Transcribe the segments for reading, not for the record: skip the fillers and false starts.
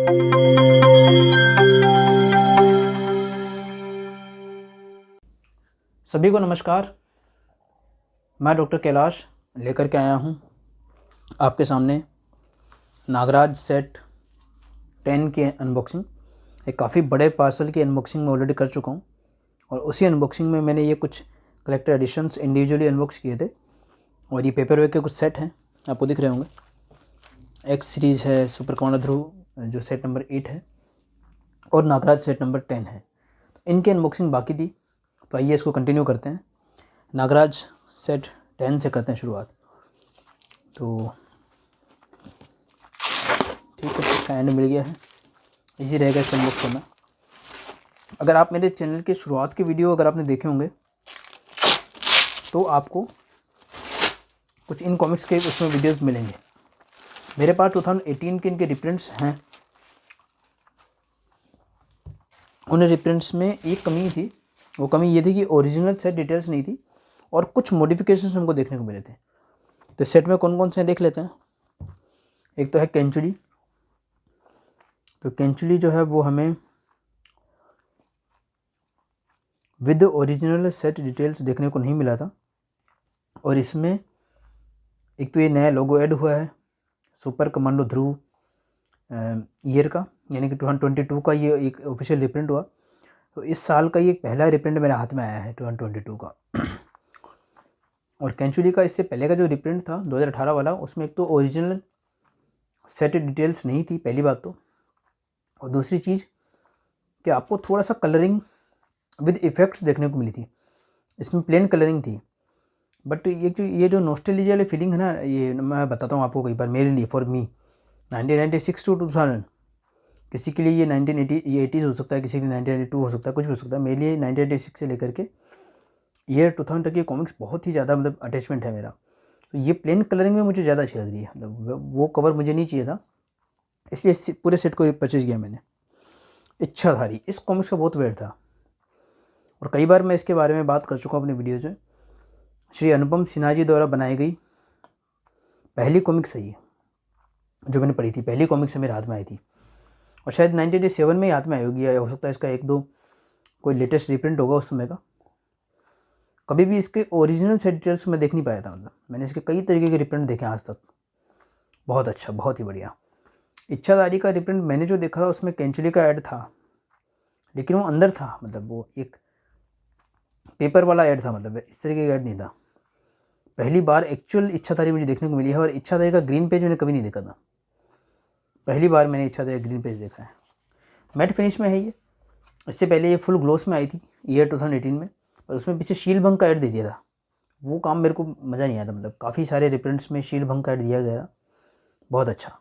सभी को नमस्कार। मैं डॉक्टर कैलाश लेकर के आया हूँ आपके सामने नागराज सेट 10 की अनबॉक्सिंग। एक काफ़ी बड़े पार्सल की अनबॉक्सिंग मैं ऑलरेडी कर चुका हूँ और उसी अनबॉक्सिंग में मैंने ये कुछ कलेक्टर एडिशंस इंडिविजुअली अनबॉक्स किए थे और ये पेपर वेक के कुछ सेट हैं, आपको दिख रहे होंगे। एक्स सीरीज़ है, सुपर कमांडर ध्रुव जो सेट नंबर 8 है और नागराज सेट नंबर 10 है। इनकी अनबॉक्सिंग बाकी थी, तो आइए इसको कंटिन्यू करते हैं। नागराज सेट 10 से करते हैं शुरुआत। तो ठीक है, इसका एंड मिल गया है, इजी रहेगा इसको अनबॉक्स करना। अगर आप मेरे चैनल के शुरुआत के वीडियो अगर आपने देखे होंगे तो आपको कुछ इन कॉमिक्स के उसमें वीडियोस मिलेंगे। मेरे पास 2018 के इनके रिप्रिंट्स हैं। उन रिप्रिंट्स में एक कमी थी, वो कमी ये थी कि ओरिजिनल सेट डिटेल्स नहीं थी और कुछ मॉडिफिकेशंस हमको देखने को मिले थे। तो सेट में कौन कौन से हैं देख लेते हैं। एक तो है केंचुली। तो केंचुली जो है वो हमें विद ओरिजिनल सेट डिटेल्स देखने को नहीं मिला था और इसमें एक तो ये नया लोगो ऐड हुआ है सुपर कमांडो ध्रुव ईयर का, यानी कि 2022 का ये एक ऑफिशियल रिप्रिंट हुआ। तो इस साल का ये पहला रिप्रिंट मेरे हाथ में आया है 2022 का। और केंचुली का इससे पहले का जो रिप्रिंट था 2018 वाला, उसमें एक तो ओरिजिनल सेट डिटेल्स नहीं थी पहली बात तो, और दूसरी चीज़ कि आपको थोड़ा सा कलरिंग विद इफ़ेक्ट्स देखने को मिली थी। इसमें प्लेन कलरिंग थी, बट ये जो नॉस्टैल्जिया वाली फीलिंग है ना, ये मैं बताता हूँ आपको कई बार। मेरे लिए फॉर मी 1996 टू 2000, किसी के लिए ये 1980 ये 80s हो सकता है, किसी के लिए 1992 हो सकता है, कुछ भी हो सकता है। मेरे लिए 1986 से लेकर के ईयर 2000 तक ये कॉमिक्स बहुत ही ज़्यादा मतलब अटैचमेंट है मेरा। तो ये प्लेन कलरिंग में मुझे ज़्यादा अच्छी लग रही है, मतलब वो कवर मुझे नहीं चाहिए था, इसलिए पूरे सेट को परचेज किया मैंने। इच्छाधारी इस कॉमिक्स का बहुत वेट था और कई बार मैं इसके बारे में बात कर चुका हूँ अपने वीडियोज़ में। श्री अनुपम सिन्हा जी द्वारा बनाई गई पहली कॉमिक्स है ये, जो मैंने पढ़ी थी, पहली कॉमिक्स मेरे हाथ में आई थी और शायद 1987 में ही हाथ में आई होगी, या हो सकता है इसका एक दो कोई लेटेस्ट रिप्रिंट होगा उस समय का। कभी भी इसके ओरिजिनल सेट डिटेल्स मैं देख नहीं पाया था, मतलब मैंने इसके कई तरीके के रिप्रिंट देखे आज तक। बहुत अच्छा, बहुत ही बढ़िया। इच्छाधारी का रिप्रिंट मैंने जो देखा था उसमें केंचुली का ऐड था, लेकिन वो अंदर था, मतलब वो एक पेपर वाला ऐड था, मतलब इस तरीके का ऐड नहीं था। पहली बार एक्चुअल इच्छाधारी मुझे देखने को मिली है और इच्छाधारी का ग्रीन पेज मैंने कभी नहीं देखा था, पहली बार मैंने इच्छाधारी ग्रीन पेज देखा है। मैट फिनिश में है ये। इससे पहले ये फुल ग्लोस में आई थी ईयर 2018 में, और उसमें पीछे शील भंग का ऐड दे दिया था। वो काम मेरे को मज़ा नहीं आया था, मतलब काफ़ी सारे रिप्रिंट्स में शील भंग का ऐड दिया गया था। बहुत अच्छा,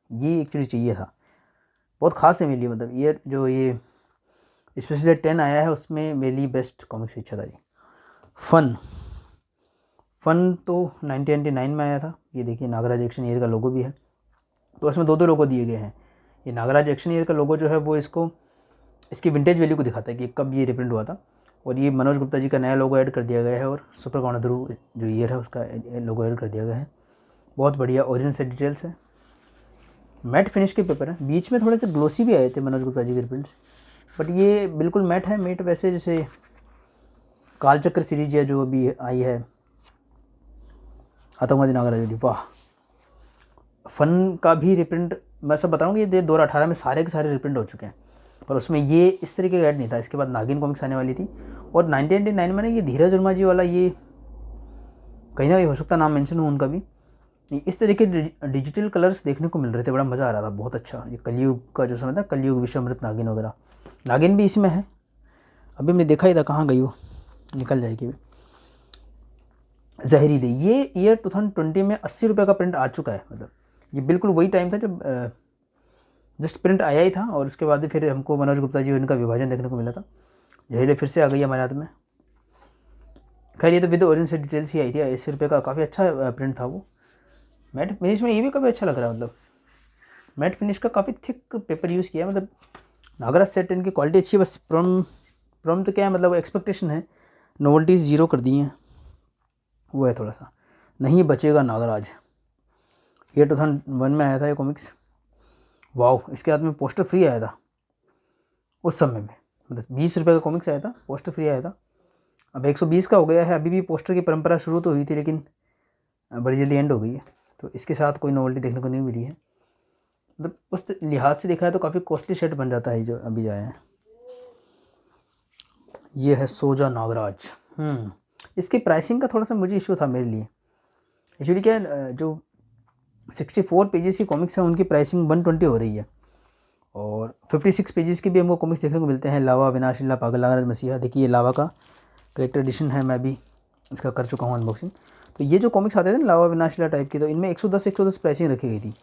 ये एक्चुअली चाहिए था, बहुत खास है मेरे लिए। मतलब ये स्पेशली 10 आया है उसमें मेरे लिए बेस्ट कॉमिक्स इच्छाधारी। फन तो 1999 में आया था। ये देखिए नागराज एक्शन ईयर का लोगो भी है, तो इसमें दो लोगो दिए गए हैं। ये नागराज एक्शन ईयर का लोगो जो है वो इसकी विंटेज वैल्यू को दिखाता है कि कब ये रिप्रिंट हुआ था, और ये मनोज गुप्ता जी का नया लोगो ऐड कर दिया गया है और सुपर कमांडर ध्रुव जो ईयर है उसका लोगो ऐड कर दिया गया है। बहुत बढ़िया ओरिजिनल से डिटेल्स है। मैट फिनिश के पेपर है, बीच में थोड़े से ग्लोसी भी आए थे मनोज गुप्ता जी के रिप्रिंट्स, बट ये बिल्कुल मैट है। मैट वैसे जैसे कालचक्र सीरीज है जो अभी आई है आतंकवादी नागराज, वाह। फन का भी रिप्रिंट मैं सब बताऊँगा, ये 2018 में सारे के सारे रिप्रिंट हो चुके हैं, पर उसमें ये इस तरीके का ऐड नहीं था। इसके बाद नागिन कॉमिक्स आने वाली थी और 1999 में ना ये धीरज वर्मा जी वाला, ये कहीं ना कहीं हो सकता नाम मेंशन हो उनका भी, इस तरीके डिजिटल कलर्स देखने को मिल रहे थे, बड़ा मज़ा आ रहा था, बहुत अच्छा। ये कलयुग का जो समय था, कलयुग विश्वामृत नागिन वगैरह, नागिन भी इसमें है। अभी हमने देखा ही था, कहाँ गई वो, निकल जाएगी भी। जहरीले ये ईयर 2020 में 80 रुपये का प्रिंट आ चुका है, मतलब ये बिल्कुल वही टाइम था जब जस्ट प्रिंट आया ही था और उसके बाद फिर हमको मनोज गुप्ता जी इनका विभाजन देखने को मिला था। जहरीले फिर से आ गई हमारे हाथ में। खैर ये तो विद ओरिजिनल से डिटेल्स ही आई थी। 80 रुपये का काफ़ी अच्छा प्रिंट था वो। मैट फिनिश में ये भी काफ़ी अच्छा लग रहा है, मतलब मैट फिनिश का काफ़ी थिक पेपर यूज़ किया है। मतलब नागराज सेट इनकी क्वालिटी अच्छी है, बस प्रॉब्लम तो क्या है, मतलब एक्सपेक्टेशन है, नोवेल्टीज़ जीरो कर दी हैं, वो है थोड़ा सा। नहीं बचेगा नागराज, ये 2001 में आया था ये कॉमिक्स वाह, इसके बाद में पोस्टर फ्री आया था उस समय में, मतलब 20 रुपये का कॉमिक्स आया था, पोस्टर फ्री आया था। अब 120 का हो गया है। अभी भी पोस्टर की परंपरा शुरू तो हुई थी लेकिन बड़ी जल्दी एंड हो गई है, तो इसके साथ कोई नॉवेल्टी देखने को नहीं मिली है। मतलब उस लिहाज से देखा है तो काफ़ी कॉस्टली सेट बन जाता है जो अभी आया है। ये है सोजा नागराज। इसकी प्राइसिंग का थोड़ा सा मुझे इशू था मेरे लिए। एक्चुअली क्या है, जो 64 पेजेस की कॉमिक्स हैं उनकी प्राइसिंग 120 हो रही है, और 56 पेजेस के भी हमको कॉमिक्स देखने को मिलते हैं। लावा, विनाशिल्ला, पागल नागराज मसीहा। देखिए ये लावा का कलेक्टर एडिशन है, मैं भी इसका कर चुका हूँ अनबॉक्सिंग। तो ये जो कॉमिक्स आते थे ना लावा विनाशिल्ला टाइप की, तो इनमें 110 प्राइसिंग रखी गई थी,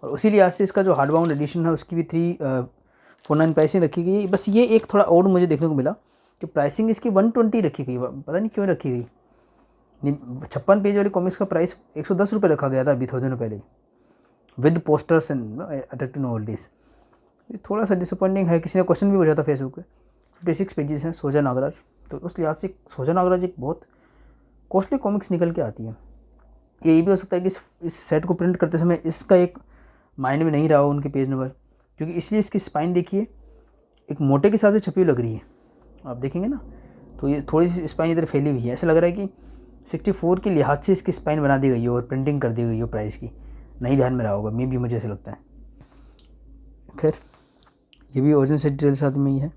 और उसी लिहाज से इसका जो हार्ड बाउंड एडिशन है उसकी भी 349 प्राइसिंग रखी गई। बस ये एक थोड़ा और मुझे देखने को मिला कि प्राइसिंग इसकी 120 रखी गई, पता नहीं क्यों रखी गई। 56 पेज वाली कॉमिक्स का प्राइस 110 रुपये रखा गया था अभी थोड़े दिनों पहले, विद पोस्टर्स एंड अट्रैक्टिव नोवेल्टीज। ये थोड़ा सा डिसअपॉइंटिंग है। किसी ने क्वेश्चन भी पूछा था फेसबुक पे। 56 पेजेस हैं सोजा नागराज, तो उस लिहाज से सोजा नागराज एक बहुत कॉस्टली कॉमिक्स निकल के आती है। ये भी हो सकता है कि इस सेट को प्रिंट करते समय इसका एक माइंड में नहीं रहा हो उनके पेज नंबर, क्योंकि इसलिए इसकी स्पाइन देखिए एक मोटे के हिसाब से छपी हुई लग रही है, आप देखेंगे ना, तो ये थोड़ी सी स्पाइन इधर फैली हुई है। ऐसा लग रहा है कि 64 के लिहाज से इसकी स्पाइन बना दी गई है और प्रिंटिंग कर दी गई है प्राइस की, नहीं ध्यान में रहा होगा, मे भी मुझे ऐसा लगता है। खैर ये भी ओरिजिनल सेट डिटेल साथ में ही है।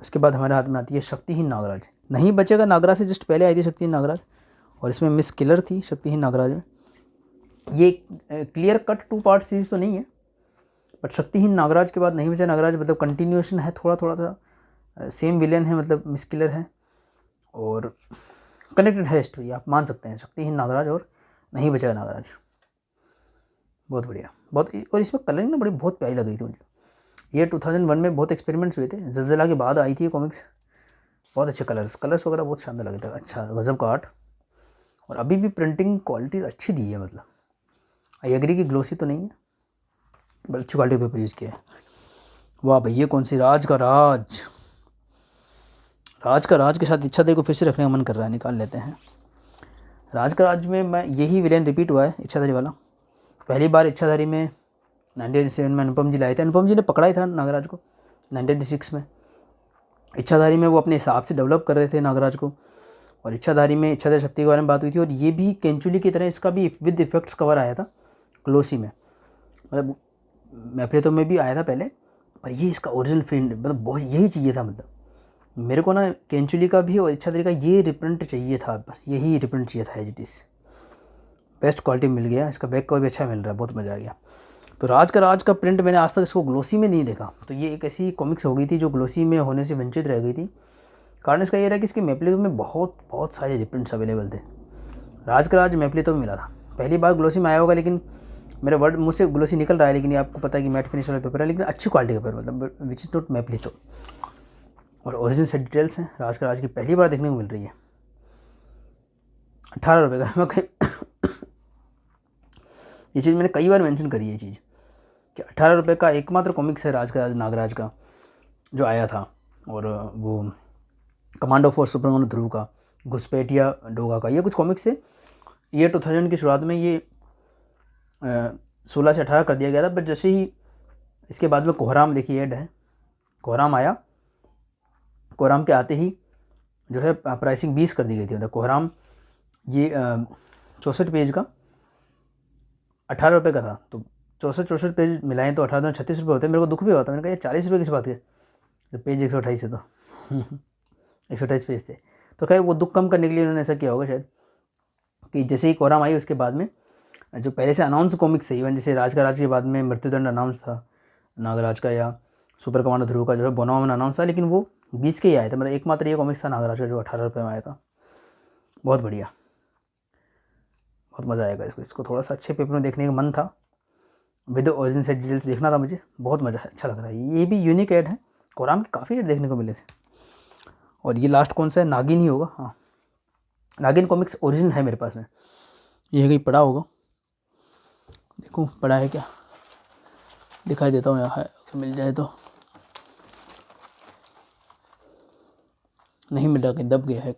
उसके बाद हमारे हाथ में आती है शक्तिहीन नागराज। नहीं बचेगा नागराज से जस्ट पहले आई थी शक्तिहीन नागराज, और इसमें मिस किलर थी शक्तिहीन नागराज में। ये क्लियर कट 2 पार्ट सीरीज तो नहीं है, बट शक्तिहीन नागराज के बाद नहीं बचा नागराज मतलब कंटिन्यूएशन है, थोड़ा थोड़ा सा सेम विलेन है, मतलब मिस किलर है और कनेक्टेड है स्टोरी, आप मान सकते हैं। शक्तिहीन नागराज और नहीं बचा नागराज, बहुत बढ़िया, बहुत। और इसमें कलरिंग ना बड़ी बहुत प्यारी लग रही थी मुझे। ये 2001 में बहुत एक्सपेरिमेंट्स हुए थे, ज़लज़ला के बाद आई थी ये कॉमिक्स। बहुत अच्छे कलर्स वगैरह बहुत शानदार लगे थे, अच्छा गज़ब का आर्ट, और अभी भी प्रिंटिंग क्वालिटी अच्छी दी है। मतलब आई एग्री की ग्लोसी तो नहीं है, बट अच्छी क्वालिटी पेपर यूज़ किया है। वाह भाई, ये कौन सी राज का राज, राज का राज के साथ इच्छाधारी को फिर से रखने का मन कर रहा है, निकाल लेते हैं। राज का राज में मैं यही विलेन रिपीट हुआ है, इच्छाधारी वाला। पहली बार इच्छाधारी में 1987 में अनुपम जी लाए थे, अनुपम जी ने पकड़ा ही था नागराज को 1996 में। इच्छाधारी में वो अपने हिसाब से डेवलप कर रहे थे नागराज को, और इच्छाधारी में इच्छाधारी शक्ति के बारे में बात हुई थी, और ये भी केंचुली की तरह इसका भी विद इफेक्ट्स कवर आया था ग्लोसी में, मतलब मैप्लेटो में भी आया था पहले, पर ये इसका ओरिजिनल प्रिंट, मतलब बहुत यही चाहिए था। मतलब मेरे को ना केंचुली का भी और इच्छाधारी का ये रिप्रिंट चाहिए था, बस यही रिप्रिंट चाहिए था as it is. Best quality मिल गया, इसका बैक कवर भी अच्छा मिल रहा है, बहुत मज़ा आ गया। तो राज का प्रिंट मैंने आज तक इसको ग्लोसी में नहीं देखा, तो ये एक ऐसी कॉमिक्स हो गई थी जो ग्लोसी में होने से वंचित रह गई थी। कारण इसका ये रहा कि इसके मैप्लेटो में बहुत सारे रिप्रिंट्स अवेलेबल थे। राज मैप्लेटो में मिला था, पहली बार ग्लोसी में आया होगा, लेकिन मेरे वर्ड मुझसे ग्लोसी निकल रहा है, लेकिन ये आपको पता है कि मैट फिनिश वाला पेपर है, लेकिन अच्छी क्वालिटी का पेपर, मतलब विच इज़ नॉट मैप्लेटो। और ओरिजिनल सेट डिटेल्स हैं राज की पहली बार देखने को मिल रही है। 18 रुपये का। मैं ये चीज़ मैंने कई बार मेंशन करी है, ये चीज़ कि 18 रुपये का एकमात्र कॉमिक्स है राज नागराज का जो आया था। और वो कमांडो फोर्स सुपर ध्रुव का, घुसपैठिया डोगा का, ये कुछ कॉमिक्स थे। ये 2000 की शुरुआत में ये 16 से 18 कर दिया गया था, बट जैसे ही इसके बाद में कोहराम, देखिए ऐड है, कोहराम आया, कोहराम के आते ही जो है प्राइसिंग 20 कर दी गई थी। मतलब कोहराम ये 64 पेज का 18 रुपये का था, तो 64 पेज मिलाएं तो 18 36 रुपये होते हैं। मेरे को दुख भी होता है, मैंने कहा ये 40 रुपये किस बात के, जब पेज 128 है तो 128 पेज थे। तो खैर वो दुख कम करने के लिए उन्होंने ऐसा किया होगा शायद, कि जैसे ही कोहराम आई उसके बाद में जो पहले से अनाउंस कॉमिक्स थे, इवन जैसे राज के बाद में मृत्युदंड अनाउंस था नागराज का, या सुपर कमांडो ध्रुव का जो है बोनावा में अनाउंस था, लेकिन वो 20 के ही आए थे। मतलब एकमात्र ये कॉमिक्स था नागराज का जो 18 रुपये में आया था। बहुत बढ़िया, बहुत मज़ा आएगा इसको थोड़ा सा अच्छे पेपर में देखने का मन था, विद ओरिजिन से डिटेल्स देखना था मुझे, बहुत मज़ा अच्छा लग रहा है। ये भी यूनिक ऐड है, कोहराम के काफ़ी ऐड देखने को मिले थे। और ये लास्ट कौन सा है, नागिन ही होगा, हाँ नागिन कॉमिक्स ओरिजिनल है मेरे पास में, ये कहीं पड़ा होगा, देखो पड़ा है क्या, दिखाई देता हूँ यहाँ मिल जाए तो, नहीं मिल रहा, कहीं दब गया है,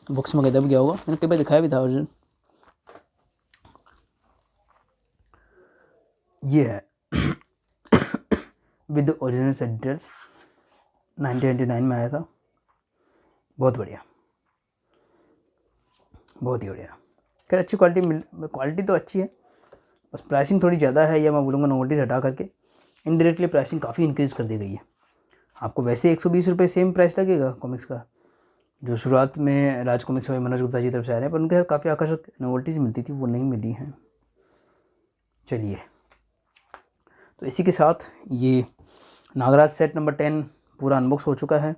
बुक्स में कहीं दब गया होगा, मैंने कई बार दिखाया भी था ओरिजिनल। ये है विद ओरिजिनल सेट डिटेल्स, 1999 में आया था। बहुत बढ़िया, बहुत ही बढ़िया। खैर अच्छी क्वालिटी तो अच्छी है, बस प्राइसिंग थोड़ी ज़्यादा है, या मैं बोलूँगा नोवेल्टीज हटा करके इनडायरेक्टली प्राइसिंग काफ़ी इंक्रीज़ कर दी गई है। आपको वैसे 120 रुपये सेम प्राइस लगेगा कॉमिक्स का, जो शुरुआत में राज कॉमिक्स में मनोज गुप्ता जी तरफ से आ रहे हैं, पर उनके साथ काफ़ी आकर्षक नोवेल्टीज मिलती थी, वो नहीं मिली हैं। चलिए, तो इसी के साथ ये नागराज सेट नंबर 10 पूरा अनबॉक्स हो चुका है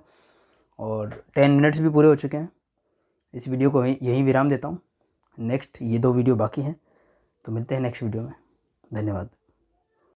और 10 मिनट्स भी पूरे हो चुके हैं। इस वीडियो को यहीं विराम देता हूँ। नेक्स्ट ये 2 वीडियो बाकी हैं, तो मिलते हैं नेक्स्ट वीडियो में। धन्यवाद।